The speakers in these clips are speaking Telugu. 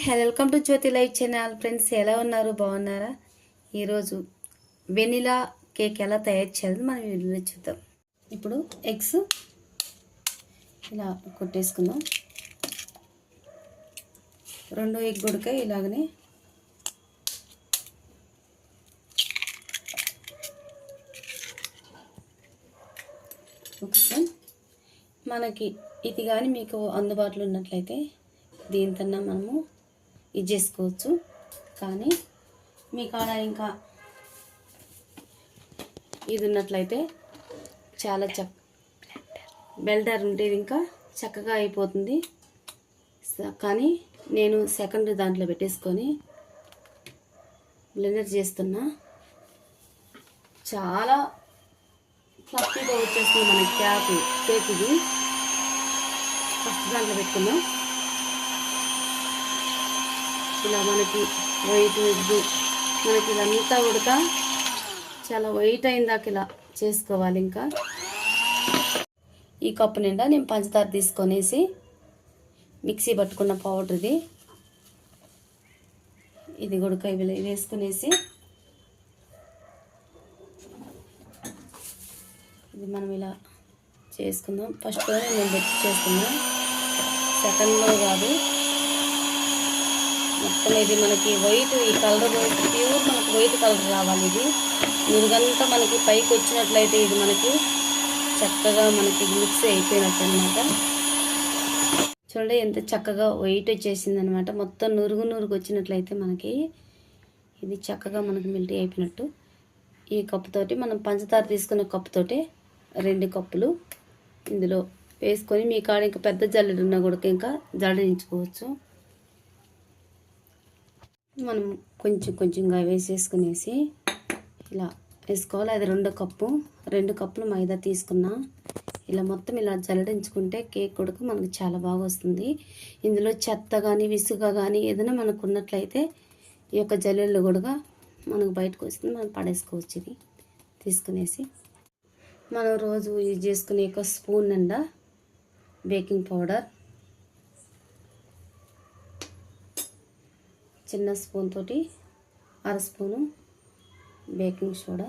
Hello, welcome to Jyothi live channel. Friends, ఎలా ఉన్నారు? బాగున్నారా? ఈరోజు వెనిలా కేక్ ఎలా తయారు చేయాలని మనం వీడియోలో చూద్దాం. ఇప్పుడు ఎగ్స్ ఇలా కొట్టేసుకుందాం. 2 ఎగ్ ఉడకాయి ఇలాగనే ఓకే. మనకి ఇది కానీ మీకు అందుబాటులో ఉన్నట్లయితే దీంతో మనము ఇది చేసుకోవచ్చు. కానీ మీ కాడ ఇంకా ఇది ఉన్నట్లయితే చాలా బెల్డర్ ఉంటే ఇంకా చక్కగా అయిపోతుంది. కానీ నేను సెకండ్ దాంట్లో పెట్టేసుకొని బ్లెండర్ చేస్తున్నా. చాలా ఫ్లఫీగా వచ్చేస్తుంది మన కేక్. ఇది ఫస్ట్ దాంట్లో పెట్టుకుందాం. ఇలా మనకి వైట్ ఎగ్గు మనకి ఇదంతా ఉడక చాలా వైట్ అయిందాక ఇలా చేసుకోవాలి. ఇంకా ఈ కప్పు నిండా నేను పంచదార తీసుకొనేసి మిక్సీ పట్టుకున్న పౌడర్ ఇది ఉడక వేసుకునేసి ఇది మనం ఇలా చేసుకుందాం. ఫస్ట్లోనే నేను పెట్టి చేసుకున్నా, సెకండ్లో కాదు. మొత్తం ఇది మనకి వైట్ ఈ కలర్ ప్యూర్ మనకి వైట్ కలర్ రావాలి. ఇది మురుగంతా మనకి పైకి వచ్చినట్లయితే ఇది మనకి చక్కగా మనకి మిక్స్ అయిపోయినట్టు అనమాట. చూడండి ఎంత చక్కగా వైట్ వచ్చేసింది అనమాట. మొత్తం నురుగు వచ్చినట్లయితే మనకి ఇది చక్కగా మనకి మిల్టీ అయిపోయినట్టు. ఈ కప్పుతోటి మనం పంచదార తీసుకున్న కప్పుతోటి 2 కప్పులు ఇందులో వేసుకొని మీ కాడ ఇంకా పెద్ద జల్లెడు ఉన్నా కూడా ఇంకా జల్లించుకోవచ్చు. మనం కొంచెంగా వేసేసుకునేసి ఇలా వేసుకోవాలి. అది 2 కప్పులు మైదా తీసుకున్నా. ఇలా మొత్తం ఇలా జల్లడించుకుంటే కేక్ కూడా మనకు చాలా బాగా వస్తుంది. ఇందులో చెత్త కానీ విసుగా కానీ ఏదైనా మనకు ఉన్నట్లయితే ఈ యొక్క జల్లెళ్ళు కూడా మనకు బయటకు వస్తుంది. మనం పడేసుకోవచ్చు. ఇది తీసుకునేసి మనం రోజు యూజ్ చేసుకునే ఒక స్పూన్ నిండా బేకింగ్ పౌడర్, చిన్న స్పూన్ తోటి 1/2 spoon baking soda,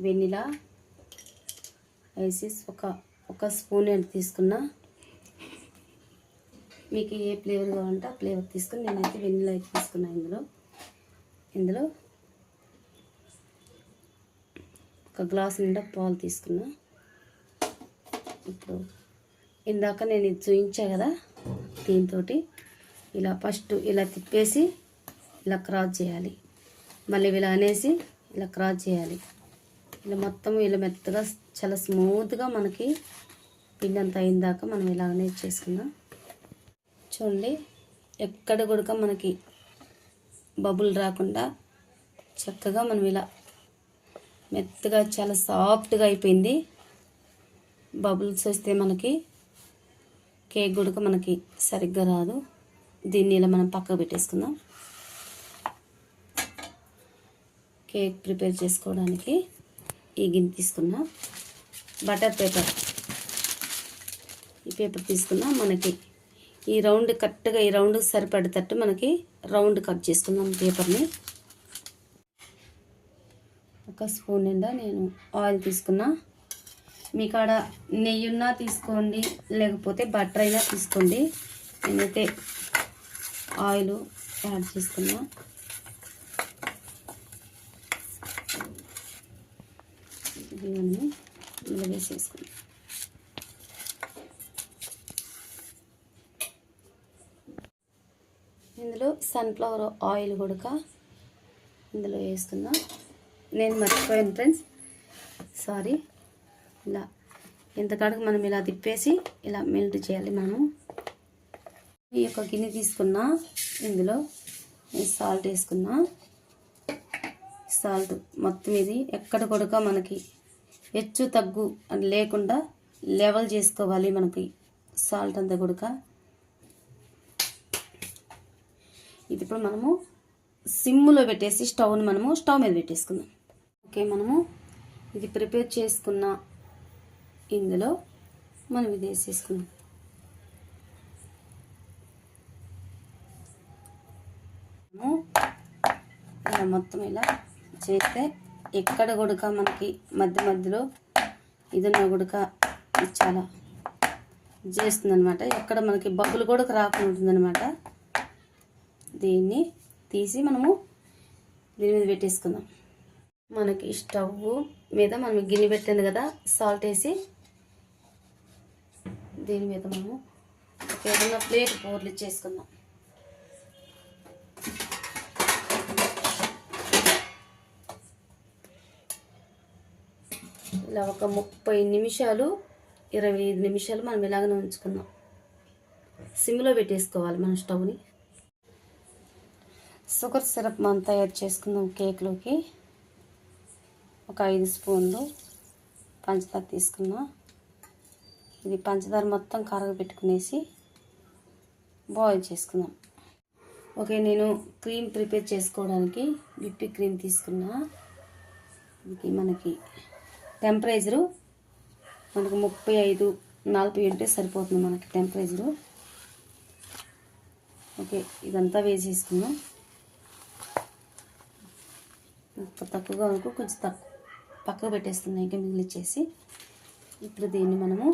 vanilla ISIS ఒక స్పూన్ ఎంత తీసుకున్నా. మీకు ఏ ఫ్లేవర్ కావాలంటే ఆ ఫ్లేవర్ తీసుకుని నేనైతే వెనిలా అయితే తీసుకున్నా. ఇందులో 1 గ్లాస్ నిండా పాలు తీసుకున్నా. ఇప్పుడు ఇందాక నేను ఇది చూపించా కదా, దీంతో ఇలా ఫస్ట్ ఇలా తిప్పేసి ఇలా క్రాస్ చేయాలి. మళ్ళీ ఇలా అనేసి ఇలా క్రాస్ చేయాలి. ఇలా మొత్తం ఇలా మెత్తగా చాలా స్మూత్గా మనకి పిండి అంతా అయిందాక మనం ఇలాగనే చేసుకుందాం. చూడండి ఎక్కడ కూడా మనకి బబుల్ రాకుండా చక్కగా మనం ఇలా మెత్తగా చాలా సాఫ్ట్గా అయిపోయింది. బబుల్స్ వస్తే మనకి కేక్ కూడా మనకి సరిగ్గా రాదు. దీన్ని ఇలా మనం పక్కకు పెట్టేసుకుందాం. కేక్ ప్రిపేర్ చేసుకోవడానికి ఈ గిన్నె తీసుకున్నా. బటర్ పేపర్, ఈ పేపర్ తీసుకున్నా. మనకి ఈ రౌండ్ కరెక్ట్గా ఈ రౌండ్ సరిపడేటట్టు మనకి రౌండ్ కట్ చేసుకుందాం పేపర్ని. 1 స్పూన్ నిండా నేను ఆయిల్ తీసుకున్నా. మీ కాడ నెయ్యి ఉన్నా తీసుకోండి, లేకపోతే బటర్ అయినా తీసుకోండి. నేనైతే ఆయిల్ యాడ్ చేసుకున్నా. ఇవన్నీ ఇలా వేసేసుకున్నా. ఇందులో సన్ఫ్లవర్ ఆయిల్ కూడా ఇందులో వేసుకున్నా. నేను మర్చిపోయాను ఫ్రెండ్స్, సారీ. ఇలా ఇంతకాడకు మనం ఇలా తిప్పేసి ఇలా మెల్ట్ చేయాలి. మనము ఈ యొక్క గిన్నె తీసుకున్నా. ఇందులో సాల్ట్ వేసుకున్నా. సాల్ట్ మొత్తం ఇది ఎక్కడ కూడా మనకి హెచ్చు తగ్గు అని లేకుండా లెవెల్ చేసుకోవాలి. మనకి సాల్ట్ అంతా కూడా ఇది ఇప్పుడు మనము సిమ్లో పెట్టేసి స్టవ్ మీద పెట్టేసుకుందాం. ఓకే, మనము ఇది ప్రిపేర్ చేసుకున్న ఇందులో మనం ఇది వేసేసుకుందాం. ఇలా మొత్తం ఇలా చేస్తే ఎక్కడ గుడక మనకి మధ్య మధ్యలో ఇదన్న గుడక చాలా చేస్తుంది అనమాట. ఎక్కడ మనకి బబ్బులు కూడా రాకుండా ఉంటుందన్నమాట. దీన్ని తీసి మనము దీని మీద పెట్టేసుకుందాం. మనకి స్టవ్ మీద మనం గిన్నె పెట్టింది కదా, సాల్ట్ వేసి దీని మీద మనము ఏదైనా ప్లేట్ బోర్లు చేసుకుందాం. ఇలా ఒక 30 నిమిషాలు 25 నిమిషాలు మనం ఇలాగనే ఉంచుకుందాం. సిమ్లో పెట్టేసుకోవాలి మన స్టవ్ని. షుగర్ సిరప్ మనం తయారు చేసుకుందాం. కేక్లోకి ఒక 5 స్పూన్లు పంచదార తీసుకున్నా. ఇది పంచదార మొత్తం కరగబెట్టుకునేసి బాయిల్ చేసుకుందాం. ఓకే, నేను క్రీమ్ ప్రిపేర్ చేసుకోవడానికి విప్పింగ్ క్రీమ్ తీసుకున్నా. ఇది మనకి టెంపరేచరు మనకు 35-40 ఉంటే సరిపోతుంది మనకి టెంపరేచరు. ఓకే, ఇదంతా వేసేసుకుందాం. తక్కువగా అనుకో, కొంచెం తక్కువ పక్కకు పెట్టేస్తున్నాయి ఇంకా మిగిలిచ్చేసి. ఇప్పుడు దీన్ని మనము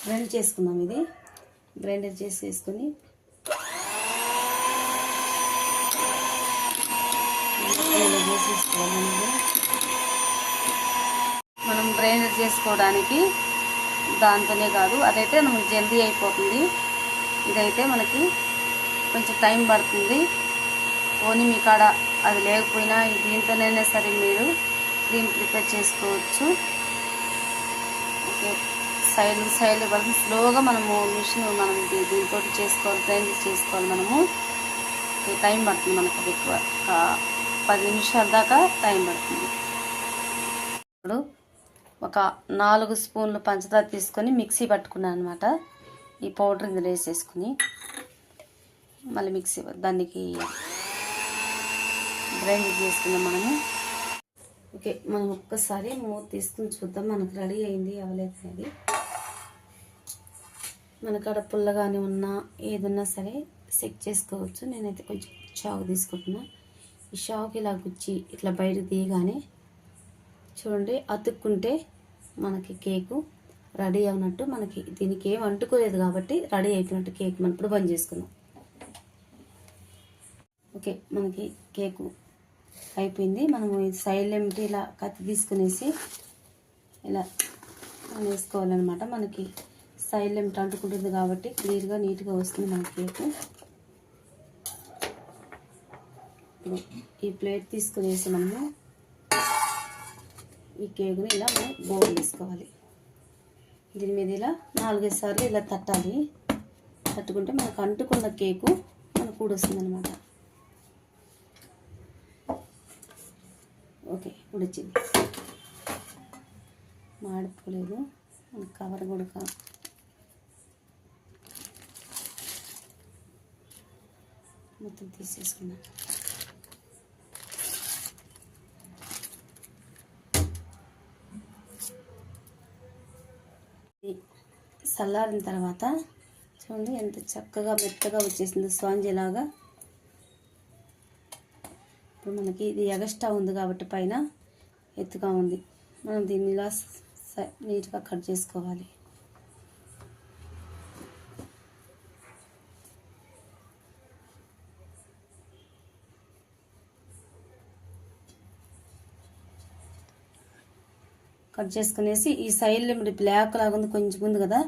గ్రైండ్ చేసుకుందాం. ఇది గ్రైండర్ చేసేసుకొని మనం గ్రైండర్ చేసుకోవడానికి దాంతోనే కాదు, అదైతే మనకి జల్దీ అయిపోతుంది. ఇదైతే మనకి కొంచెం టైం పడుతుంది. పోనీ మీ కాడ అది లేకపోయినా దీంతోనైనా సరే మీరు క్రీమ్ ప్రిపేర్ చేసుకోవచ్చు. ఓకే, సైడ్ పడుతుంది. స్లోగా మనము మిషన్ మనం దీంతో చేసుకోవాలి, గ్రైండ్ చేసుకోవాలి. మనము టైం పడుతుంది మనకు. అది ఎక్కువ 10 నిమిషాల దాకా టైం పడుతుంది. ఇప్పుడు ఒక 4 స్పూన్లు పంచదార తీసుకొని మిక్సీ పట్టుకున్నాను అనమాట. ఈ పౌడర్ ఇందులో వేసేసుకుని మళ్ళీ మిక్సీ దానికి గ్రైండ్ చేసుకుందాం మనము. ఓకే, మనం ఒక్కసారి మూత తీసుకుని చూద్దాం మనకు రెడీ అయింది అవ్వలేదు అనేది. మనకాడ పుల్లగానే ఉన్నా ఏదన్నా సరే చెక్ చేసుకోవచ్చు. నేనైతే కొంచెం చాకు తీసుకుంటున్నా. ఈ షాక్ ఇలా గుచ్చి ఇట్లా బయట తీయగానే చూడండి అతుక్కుంటే మనకి కేకు రెడీ అవునట్టు. మనకి దీనికి ఏం అంటుకోలేదు కాబట్టి రెడీ అయిపోయినట్టు కేక్. మనం ఇప్పుడు బంద్ చేసుకుందాం. ఓకే, మనకి కేకు అయిపోయింది. మనము ఇది సైడ్ లిమిట్ ఇలా కత్తి తీసుకునేసి ఇలా వేసుకోవాలన్నమాట. మనకి సైడ్ లిమిట్ అంటుకుంటుంది కాబట్టి క్లియర్గా నీట్గా వస్తుంది మన కేకు. ఈ ప్లేట్ తీసుకునేసి మనము ఈ కేకుని ఇలా మనం బౌల్ తీసుకోవాలి. దీని మీద ఇలా 4-5 సార్లు ఇలా తట్టాలి. తట్టుకుంటే మనకు అంటుకున్న కేకు మనకు కూడా వస్తుంది అనమాట. ఓకే, ఉడిచింది, మాడిపోలేదు. కవర్ కూడా మొత్తం తీసేసుకున్నాం. చల్లారిన తర్వాత చూడండి ఎంత చక్కగా మెత్తగా వచ్చేసింది స్పాంజ్ లాగా. ఇప్పుడు మనకి ఇది ఎగస్ట్రా ఉంది కాబట్టి పైన ఎత్తుగా ఉంది. మనం దీన్ని ఇలా నీట్గా కట్ చేసుకోవాలి. కట్ చేసుకునేసి ఈ సైడ్ లిమిట్ బ్లాక్ లాగా ఉంది కొంచెం ఉంది కదా,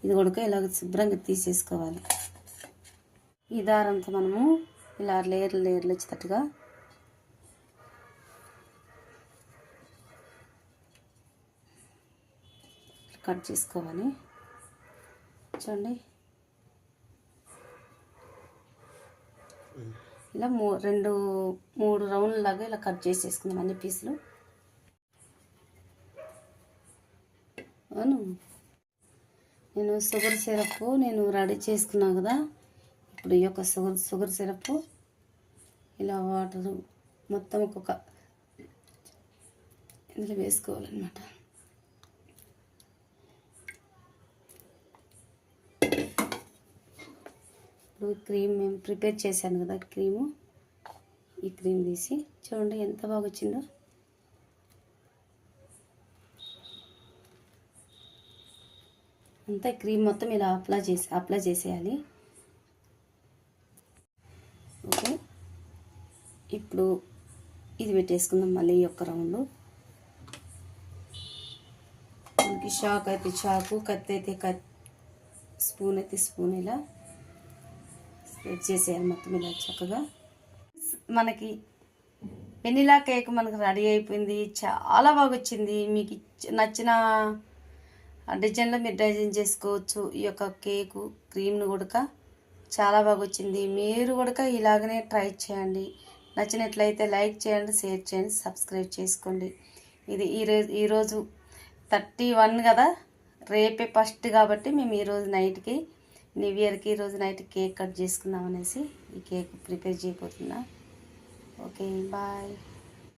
ఇది కూడా ఇలాగ శుభ్రంగా తీసేసుకోవాలి. ఈ దారంతా మనము ఇలా లేయర్లు వచ్చేటట్టుగా కట్ చేసుకోవాలి. చూడండి ఇలా 2-3 రౌండ్ల లాగా ఇలా కట్ చేసేసుకుందాం అన్ని పీసులు. అవును, నేను షుగర్ సిరప్ రెడీ చేసుకున్నా కదా. ఇప్పుడు ఈ యొక్క షుగర్ సిరప్ ఇలా వాటర్ మొత్తం ఒక్కొక్క ఇందులో వేసుకోవాలన్నమాట. ఇప్పుడు క్రీమ్ మేము ప్రిపేర్ చేశాను కదా క్రీము, ఈ క్రీమ్ తీసి చూడండి ఎంత బాగా వచ్చిందో. అంతా క్రీమ్ మొత్తం ఇలా అప్లై చేసేయాలి. ఓకే, ఇప్పుడు ఇది పెట్టేసుకుందాం మళ్ళీ ఈ యొక్క రౌండ్. మనకి చాకు అయితే చాకు, కత్తి అయితే స్పూన్ అయితే స్పూన్ ఇలా స్ప్రెడ్ చేసేయాలి మొత్తం ఇలా చక్కగా. మనకి వెనిలా కేక్ మనకు రెడీ అయిపోయింది. చాలా బాగా వచ్చింది. మీకు నచ్చిన డిజైన్లో మీరు డిజైన్ చేసుకోవచ్చు. ఈ యొక్క కేకు క్రీమ్ను కూడా చాలా బాగా వచ్చింది. మీరు కూడా ఇలాగనే ట్రై చేయండి. నచ్చినట్లయితే లైక్ చేయండి, షేర్ చేయండి, సబ్స్క్రైబ్ చేసుకోండి. ఇది ఈరోజు 31 కదా, రేపే ఫస్ట్ కాబట్టి మేము ఈరోజు నైట్కి న్యూ ఇయర్కి ఈరోజు నైట్ కేక్ కట్ చేసుకుందాం అనేసి ఈ కేక్ ప్రిపేర్ చేయబోతున్నా. Okay, bye.